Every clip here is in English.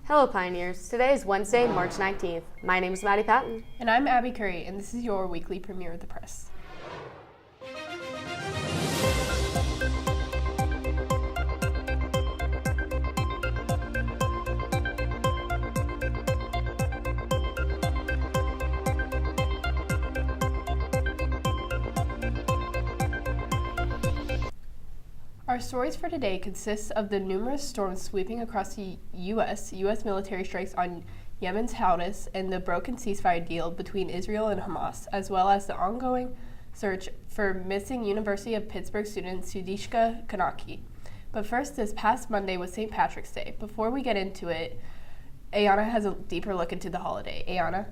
Hello, Pioneers. Today is Wednesday, March 19th. My name is Maddie Patton. And I'm Abby Curry, and this is your weekly premiere of the press. Our stories for today consist of the numerous storms sweeping across the U.S. military strikes on Yemen's Houthis, and the broken ceasefire deal between Israel and Hamas, as well as the ongoing search for missing University of Pittsburgh student Sudishka Kanaki. But first, this past Monday was St. Patrick's Day. Before we get into it, Ayana has a deeper look into the holiday. Ayana?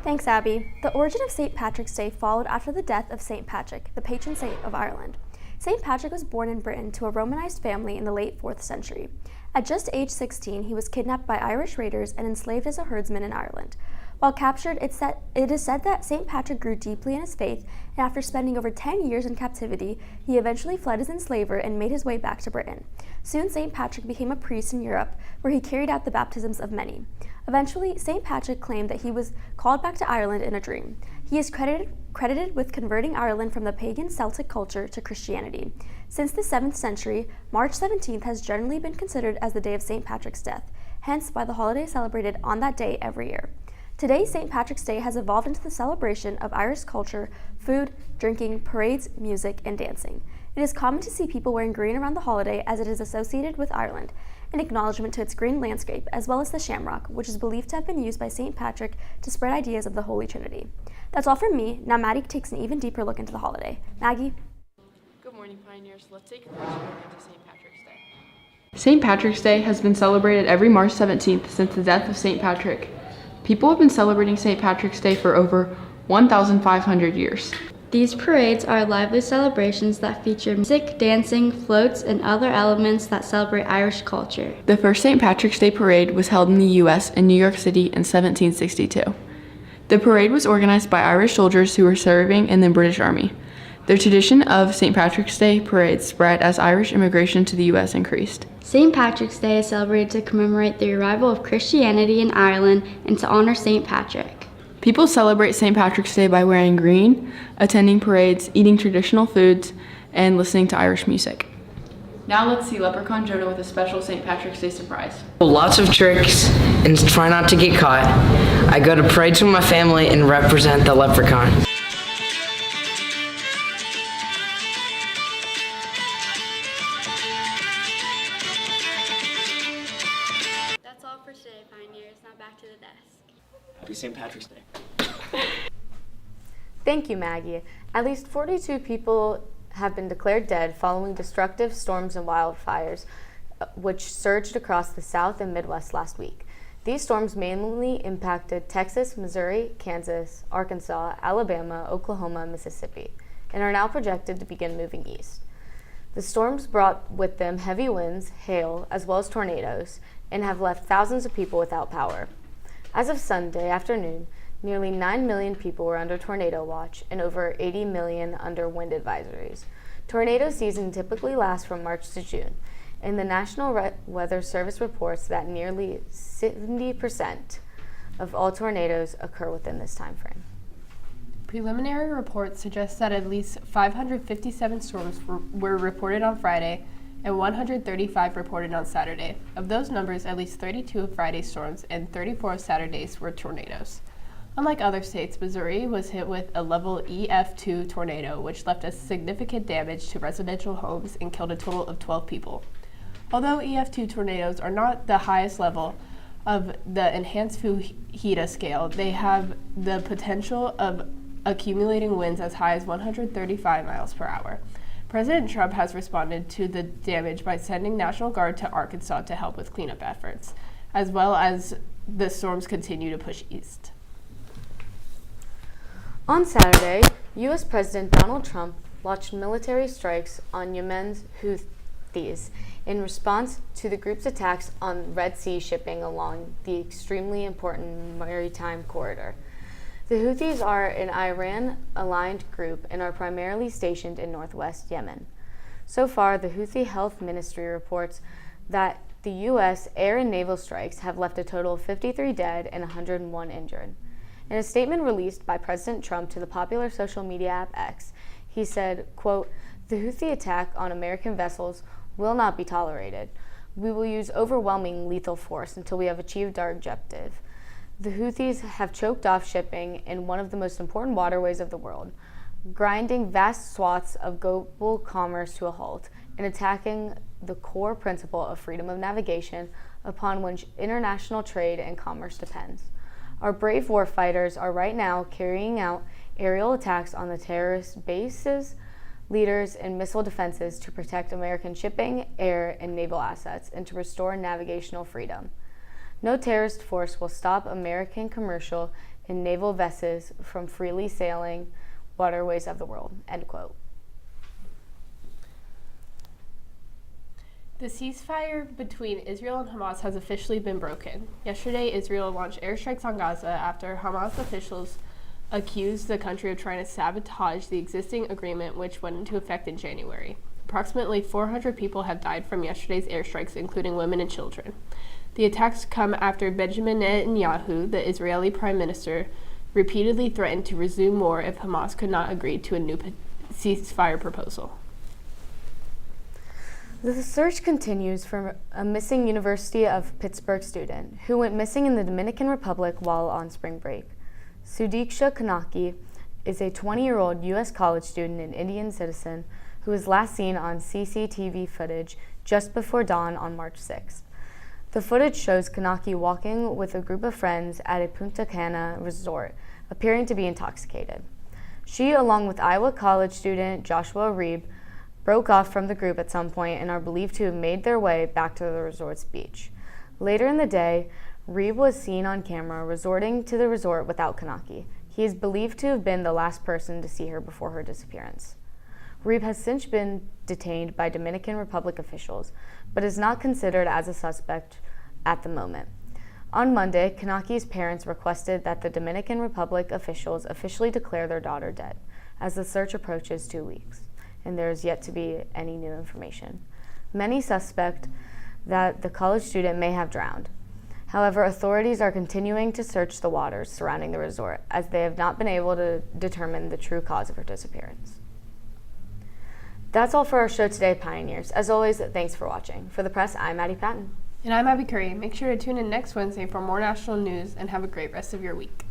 Thanks, Abby. The origin of St. Patrick's Day followed after the death of St. Patrick, the patron saint of Ireland. St. Patrick was born in Britain to a Romanized family in the late 4th century. At just age 16, he was kidnapped by Irish raiders and enslaved as a herdsman in Ireland. While captured, it is said that St. Patrick grew deeply in his faith, and after spending over 10 years in captivity, he eventually fled his enslaver and made his way back to Britain. Soon, St. Patrick became a priest in Europe, where he carried out the baptisms of many. Eventually, St. Patrick claimed that he was called back to Ireland in a dream. He is credited with converting Ireland from the pagan Celtic culture to Christianity. Since the 7th century, March 17th has generally been considered as the day of St. Patrick's death, hence why the holiday is celebrated on that day every year. Today, St. Patrick's Day has evolved into the celebration of Irish culture, food, drinking, parades, music, and dancing. It is common to see people wearing green around the holiday as it is associated with Ireland, an acknowledgement to its green landscape, as well as the shamrock, which is believed to have been used by St. Patrick to spread ideas of the Holy Trinity. That's all from me. Now Maddie takes an even deeper look into the holiday. Maggie? Good morning, Pioneers. Let's take a closer look into St. Patrick's Day. St. Patrick's Day has been celebrated every March 17th since the death of St. Patrick. People have been celebrating St. Patrick's Day for over 1,500 years. These parades are lively celebrations that feature music, dancing, floats, and other elements that celebrate Irish culture. The first St. Patrick's Day parade was held in the U.S. in New York City in 1762. The parade was organized by Irish soldiers who were serving in the British Army. The tradition of St. Patrick's Day parades spread as Irish immigration to the U.S. increased. St. Patrick's Day is celebrated to commemorate the arrival of Christianity in Ireland and to honor St. Patrick. People celebrate St. Patrick's Day by wearing green, attending parades, eating traditional foods, and listening to Irish music. Now let's see Leprechaun Jonah with a special St. Patrick's Day surprise. Lots of tricks and try not to get caught. I go to parades with my family and represent the leprechaun. That's all for today, Pioneers. Now back to the desk. Happy St. Patrick's Day. Thank you, Maggie. At least 42 people have been declared dead following destructive storms and wildfires, which surged across the South and Midwest last week. These storms mainly impacted Texas, Missouri, Kansas, Arkansas, Alabama, Oklahoma, and Mississippi, and are now projected to begin moving east. The storms brought with them heavy winds, hail, as well as tornadoes, and have left thousands of people without power. As of Sunday afternoon, nearly 9 million people were under tornado watch and over 80 million under wind advisories. Tornado season typically lasts from March to June, and the National Weather Service reports that nearly 70% of all tornadoes occur within this time frame. Preliminary reports suggest that at least 557 storms were reported on Friday and 135 reported on Saturday. Of those numbers, at least 32 of Friday's storms and 34 of Saturday's were tornadoes. Unlike other states, Missouri was hit with a level EF2 tornado, which left a significant damage to residential homes and killed a total of 12 people. Although EF2 tornadoes are not the highest level of the enhanced Fujita scale, they have the potential of accumulating winds as high as 135 miles per hour. President Trump has responded to the damage by sending National Guard to Arkansas to help with cleanup efforts, as well as the storms continue to push east. On Saturday, U.S. President Donald Trump launched military strikes on Yemen's Houthis in response to the group's attacks on Red Sea shipping along the extremely important maritime corridor. The Houthis are an Iran-aligned group and are primarily stationed in northwest Yemen. So far, the Houthi Health Ministry reports that the U.S. air and naval strikes have left a total of 53 dead and 101 injured. In a statement released by President Trump to the popular social media app X, he said, quote, "The Houthi attack on American vessels will not be tolerated. We will use overwhelming lethal force until we have achieved our objective. The Houthis have choked off shipping in one of the most important waterways of the world, grinding vast swaths of global commerce to a halt and attacking the core principle of freedom of navigation upon which international trade and commerce depends. Our brave warfighters are right now carrying out aerial attacks on the terrorist bases, leaders, and missile defenses to protect American shipping, air, and naval assets and to restore navigational freedom. No terrorist force will stop American commercial and naval vessels from freely sailing waterways of the world," end quote. The ceasefire between Israel and Hamas has officially been broken. Yesterday, Israel launched airstrikes on Gaza after Hamas officials accused the country of trying to sabotage the existing agreement, which went into effect in January. Approximately 400 people have died from yesterday's airstrikes, including women and children. The attacks come after Benjamin Netanyahu, the Israeli prime minister, repeatedly threatened to resume war if Hamas could not agree to a new ceasefire proposal. The search continues for a missing University of Pittsburgh student who went missing in the Dominican Republic while on spring break. Sudiksha Kanaki is a 20-year-old U.S. college student and Indian citizen who was last seen on CCTV footage just before dawn on March 6th. The footage shows Kanaki walking with a group of friends at a Punta Cana resort, appearing to be intoxicated. She, along with Iowa College student Joshua Reeb, broke off from the group at some point and are believed to have made their way back to the resort's beach. Later in the day, Reeb was seen on camera resorting to the resort without Kanaki. He is believed to have been the last person to see her before her disappearance. Reeb has since been detained by Dominican Republic officials, but is not considered as a suspect at the moment. On Monday, Kanaki's parents requested that the Dominican Republic officials officially declare their daughter dead, as the search approaches 2 weeks, and there is yet to be any new information. Many suspect that the college student may have drowned. However, authorities are continuing to search the waters surrounding the resort, as they have not been able to determine the true cause of her disappearance. That's all for our show today, Pioneers. As always, thanks for watching. For the press, I'm Maddie Patton. And I'm Abby Curry. Make sure to tune in next Wednesday for more national news and have a great rest of your week.